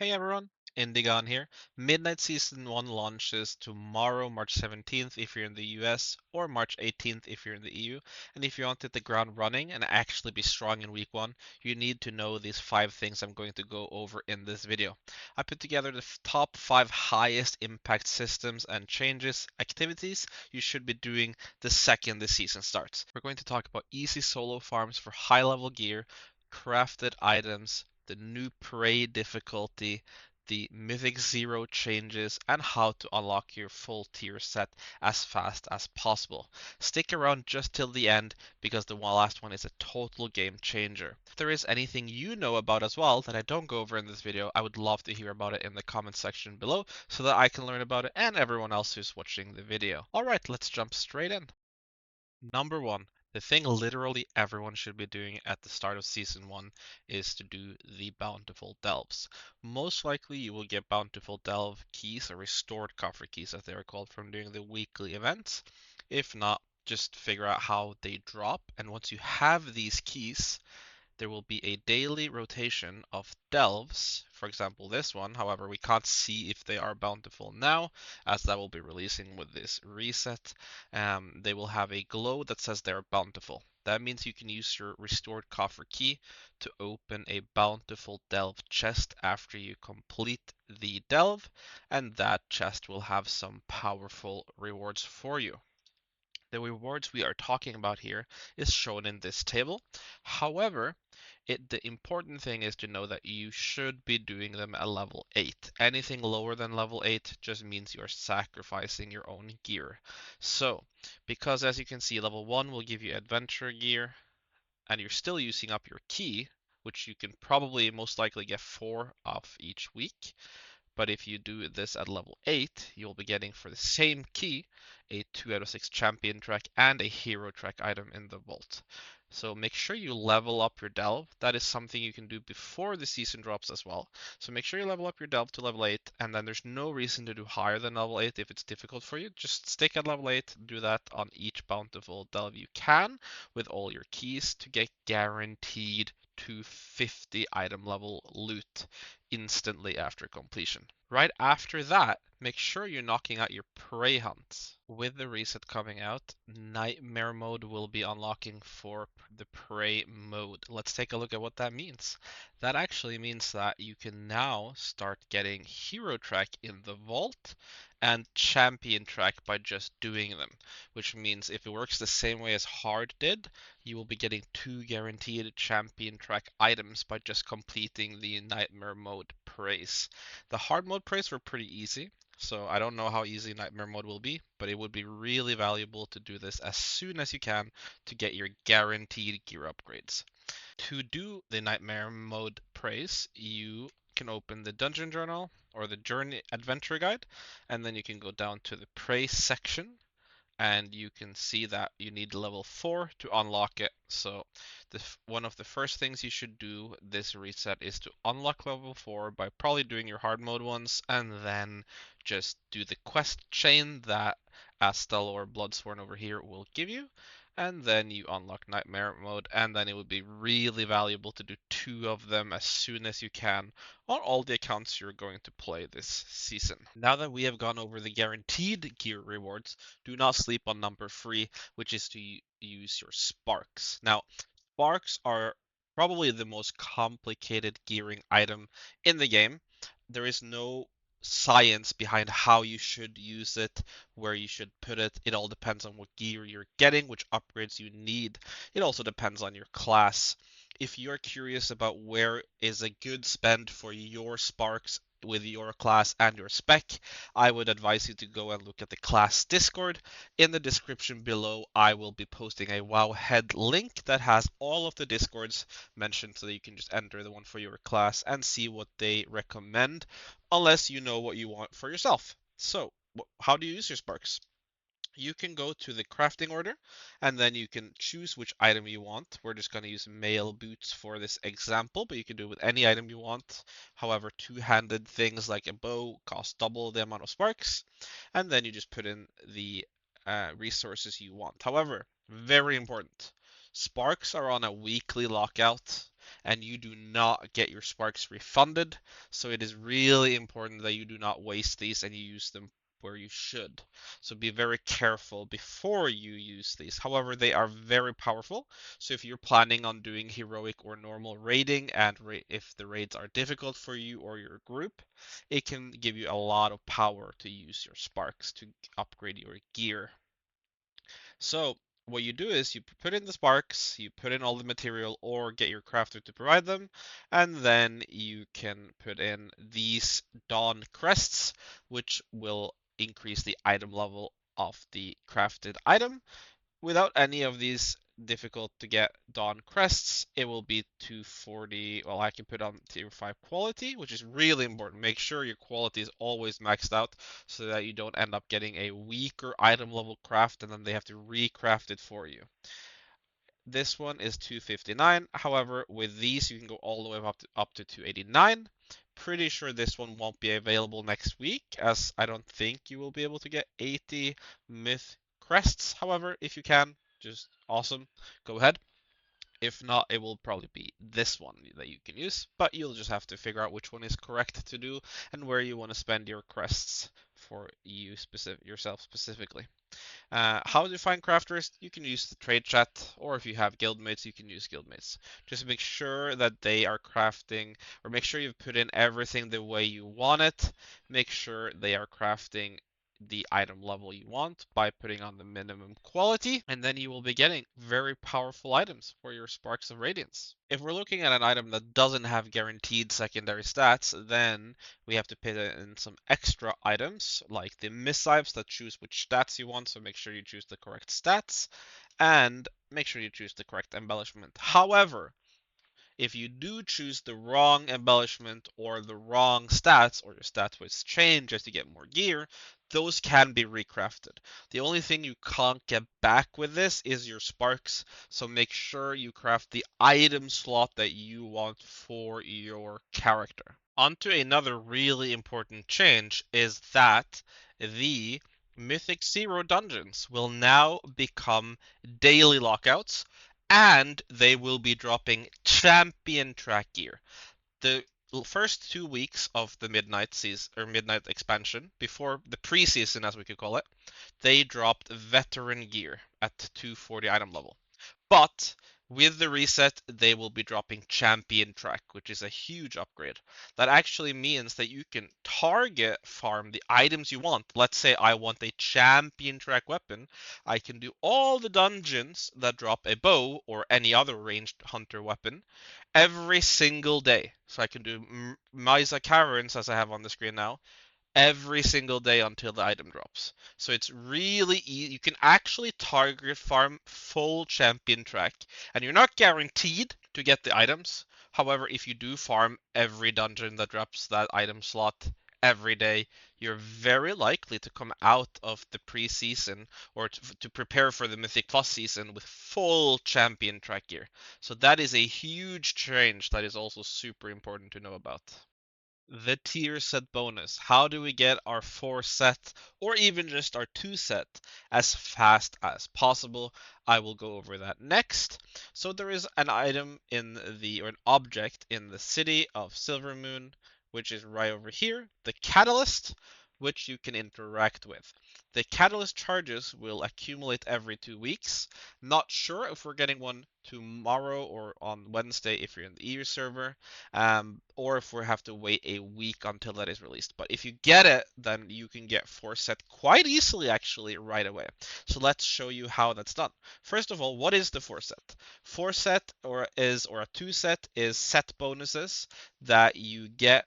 Hey everyone, Indigon here. Midnight Season 1 launches tomorrow, March 17th if you're in the US, or March 18th if you're in the EU. And if you want to hit the ground running and actually be strong in week 1, you need to know these 5 things I'm going to go over in this video. I put together the top 5 highest impact systems and changes, activities you should be doing the second the season starts. We're going to talk about easy solo farms for high level gear, crafted items, the new prey difficulty, the Mythic 0 changes, and how to unlock your full tier set as fast as possible. Stick around just till the end because the last one is a total game changer. If there is anything you know about as well that I don't go over in this video, I would love to hear about it in the comment section below so that I can learn about it and everyone else who's watching the video. Alright, let's jump straight in. Number one, the thing literally everyone should be doing at the start of season one is to do the Bountiful Delves. Most likely you will get Bountiful Delve keys or restored coffer keys as they are called from doing the weekly events. If not, just figure out how they drop, and once you have these keys, there will be a daily rotation of delves. For example, this one. However, we can't see if they are bountiful now, as that will be releasing with this reset. They will have a glow that says they're bountiful. That means you can use your restored coffer key to open a bountiful delve chest after you complete the delve, and that chest will have some powerful rewards for you. The rewards we are talking about here is shown in this table. However, the important thing is to know that you should be doing them at level 8. Anything lower than level 8 just means you are sacrificing your own gear. So, because as you can see, level 1 will give you adventure gear, and you're still using up your key, which you can probably most likely get 4 of each week. But if you do this at level 8, you'll be getting for the same key a 2 out of 6 champion track and a hero track item in the vault. So make sure you level up your delve. That is something you can do before the season drops as well. So make sure you level up your delve to level 8, and then there's no reason to do higher than level 8 if it's difficult for you. Just stick at level 8, do that on each bountiful delve you can with all your keys to get guaranteed 250 item level loot instantly after completion. Right after that, make sure you're knocking out your prey hunts. With the reset coming out, Nightmare mode will be unlocking for the prey mode. Let's take a look at what that means. That actually means that you can now start getting hero track in the vault and champion track by just doing them, which means if it works the same way as hard did, you will be getting 2 guaranteed champion track items by just completing the nightmare mode praise. The hard mode praise were pretty easy, so I don't know how easy nightmare mode will be, but it would be really valuable to do this as soon as you can to get your guaranteed gear upgrades. To do the nightmare mode praise, you can open the dungeon journal or the journey adventure guide, and then you can go down to the praise section, and you can see that you need level 4 to unlock it. So one of the first things you should do this reset is to unlock level 4 by probably doing your hard mode ones, and then just do the quest chain that Astel or Bloodsworn over here will give you, and then you unlock Nightmare mode, and then it would be really valuable to do 2 of them as soon as you can on all the accounts you're going to play this season. Now that we have gone over the guaranteed gear rewards, do not sleep on number 3, which is to use your sparks. Now, sparks are probably the most complicated gearing item in the game. There is no science behind how you should use it, where you should put it. It all depends on what gear you're getting, which upgrades you need. It also depends on your class. If you're curious about where is a good spend for your sparks with your class and your spec, I would advise you to go and look at the class Discord. In the description below, I will be posting a Wowhead link that has all of the Discords mentioned so that you can just enter the one for your class and see what they recommend, unless you know what you want for yourself. So, how do you use your sparks? You can go to the crafting order and then you can choose which item you want. We're just going to use mail boots for this example, but you can do it with any item you want. However, two-handed things like a bow cost double the amount of sparks, and then you just put in the resources you want. However, very important, sparks are on a weekly lockout. and you do not get your sparks refunded. So it is really important that you do not waste these and you use them where you should. So be very careful before you use these. However, they are very powerful. So if you're planning on doing heroic or normal raiding, and if the raids are difficult for you or your group, it can give you a lot of power to use your sparks to upgrade your gear. So what you do is you put in the sparks, you put in all the material or get your crafter to provide them, and then you can put in these dawn crests, which will increase the item level of the crafted item. Without any of these difficult to get Dawn crests, it will be 240. Well, I can put on tier 5 quality, which is really important. Make sure your quality is always maxed out so that you don't end up getting a weaker item level craft and then they have to recraft it for you. This one is 259. However, with these, you can go all the way up to 289. Pretty sure this one won't be available next week, as I don't think you will be able to get 80 myth crests. However, if you can, just awesome. Go ahead. If not, it will probably be this one that you can use, but you'll just have to figure out which one is correct to do and where you want to spend your crests for yourself specifically. How do you find crafters? You can use the trade chat, or if you have guildmates, you can use guildmates. Just make sure that they are crafting, or make sure you've put in everything the way you want it. Make sure they are crafting the item level you want by putting on the minimum quality, and then you will be getting very powerful items for your Sparks of Radiance. If we're looking at an item that doesn't have guaranteed secondary stats, then we have to put in some extra items like the missives that choose which stats you want, so make sure you choose the correct stats and make sure you choose the correct embellishment. However, if you do choose the wrong embellishment or the wrong stats, or your stats will change as you get more gear, those can be recrafted. The only thing you can't get back with this is your sparks, so make sure you craft the item slot that you want for your character. Onto another really important change is that the Mythic Zero dungeons will now become daily lockouts, and they will be dropping champion track gear. The first 2 weeks of the midnight season or midnight expansion, before the preseason as we could call it, they dropped veteran gear at 240 item level. But with the reset, they will be dropping champion track, which is a huge upgrade. That actually means that you can target farm the items you want. Let's say I want a champion track weapon. I can do all the dungeons that drop a bow or any other ranged hunter weapon every single day. So I can do Mysa Caverns, as I have on the screen now, every single day until the item drops. So it's really easy. You can actually target farm full champion track, and you're not guaranteed to get the items. However, if you do farm every dungeon that drops that item slot every day, you're very likely to come out of the preseason or to prepare for the Mythic Plus season with full champion track gear. So that is a huge change that is also super important to know about. The tier set bonus. How do we get our 4 set or even just our 2 set as fast as possible? I will go over that next. So there is an item or an object in the city of Silvermoon, which is right over here, the catalyst, which you can interact with. The catalyst charges will accumulate every 2 weeks. Not sure if we're getting one tomorrow or on Wednesday if you're in the EU server, or if we have to wait a week until that is released. But if you get it, then you can get 4 set quite easily actually right away. So let's show you how that's done. First of all, what is the 4 set? 4 set or a 2 set is set bonuses that you get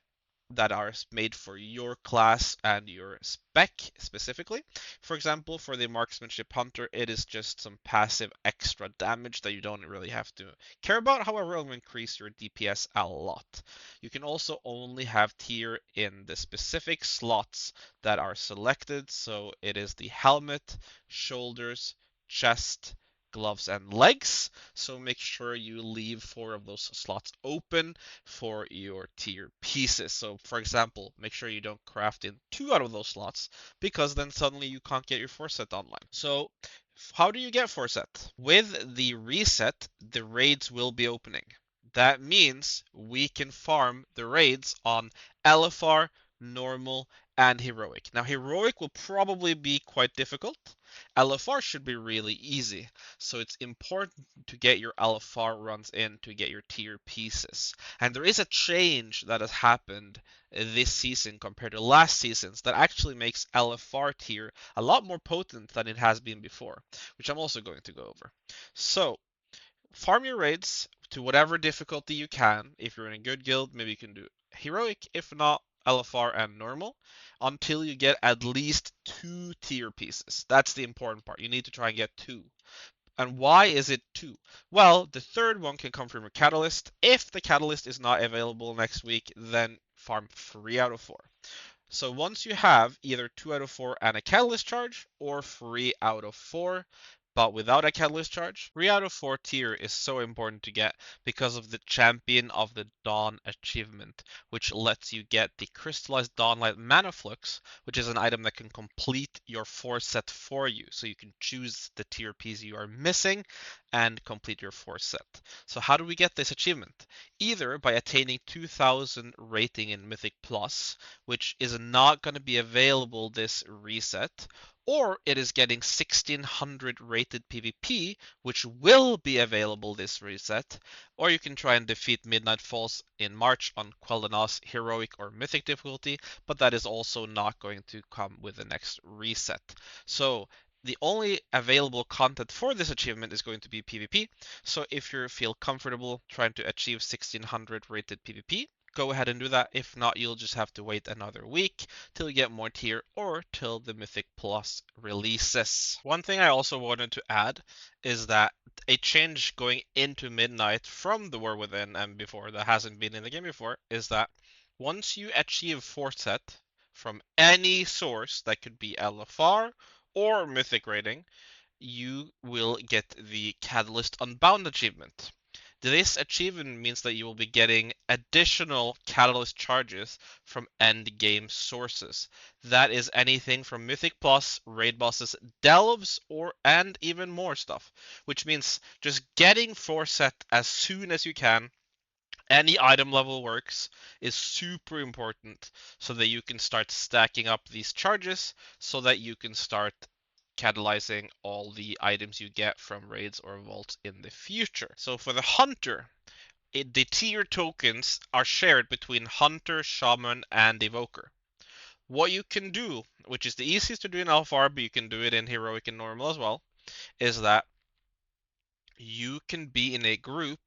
that are made for your class and your spec specifically. For example, for the marksmanship hunter, it is just some passive extra damage that you don't really have to care about. However, it will increase your DPS a lot. You can also only have tier in the specific slots that are selected. So it is the helmet, shoulders, chest, gloves, and legs. So make sure you leave 4 of those slots open for your tier pieces. So for example, make sure you don't craft in 2 out of those slots, because then suddenly you can't get your 4 set online. So how do you get 4 set? With the reset, the raids will be opening. That means we can farm the raids on LFR, normal, and heroic. Now, heroic will probably be quite difficult. LFR should be really easy. So it's important to get your LFR runs in to get your tier pieces. And there is a change that has happened this season compared to last season's that actually makes LFR tier a lot more potent than it has been before, which I'm also going to go over. So farm your raids to whatever difficulty you can. If you're in a good guild, maybe you can do heroic. If not, LFR and normal until you get at least 2 tier pieces. That's the important part. You need to try and get 2. And why is it 2? Well, the third one can come from your catalyst. If the catalyst is not available next week, then farm 3 out of 4. So once you have either 2 out of 4 and a catalyst charge, or 3 out of 4, but without a catalyst charge, 3 out of 4 tier is so important to get because of the Champion of the Dawn achievement, which lets you get the Crystallized Dawnlight Mana Flux, which is an item that can complete your 4 set for you. So you can choose the tier piece you are missing and complete your 4 set. So how do we get this achievement? Either by attaining 2000 rating in Mythic Plus, which is not going to be available this reset, or it is getting 1600 rated PvP, which will be available this reset, or you can try and defeat Midnight Falls in March on Quel'Thanas heroic or mythic difficulty, but that is also not going to come with the next reset. So the only available content for this achievement is going to be PvP. So if you feel comfortable trying to achieve 1600 rated PvP, go ahead and do that. If not, you'll just have to wait another week till you get more tier or till the Mythic Plus releases. One thing I also wanted to add is that a change going into Midnight from the War Within and before that hasn't been in the game before is that once you achieve 4th set from any source, that could be LFR or Mythic rating, you will get the Catalyst Unbound achievement. This achievement means that you will be getting additional Catalyst charges from end game sources. That is anything from Mythic Plus, Raid Bosses, Delves, and even more stuff. Which means just getting 4 set as soon as you can, any item level works, is super important so that you can start stacking up these charges so that you can start catalyzing all the items you get from raids or vaults in the future. So for the hunter, the tier tokens are shared between hunter, shaman, and evoker. What you can do, which is the easiest to do in LFR, but you can do it in heroic and normal as well, is that you can be in a group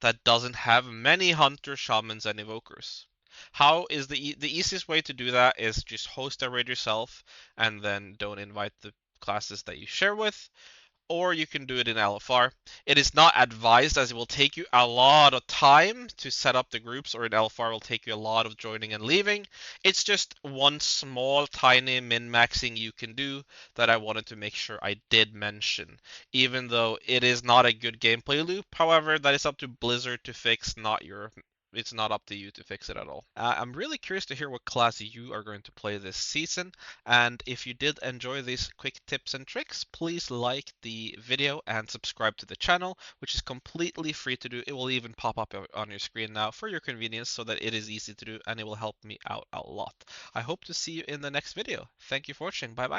that doesn't have many hunters, shamans, and evokers. How is the easiest way to do that is just host a raid yourself and then don't invite the classes that you share with, or you can do it in LFR. It is not advised as it will take you a lot of time to set up the groups, or in LFR will take you a lot of joining and leaving. It's just one small tiny min-maxing you can do that I wanted to make sure I did mention, even though it is not a good gameplay loop. However, that is up to Blizzard to fix, not your it's not up to you to fix it at all. I'm really curious to hear what class you are going to play this season, and if you did enjoy these quick tips and tricks, please like the video and subscribe to the channel, which is completely free to do. It will even pop up on your screen now for your convenience so that it is easy to do, and it will help me out a lot. I hope to see you in the next video. Thank you for watching. Bye bye.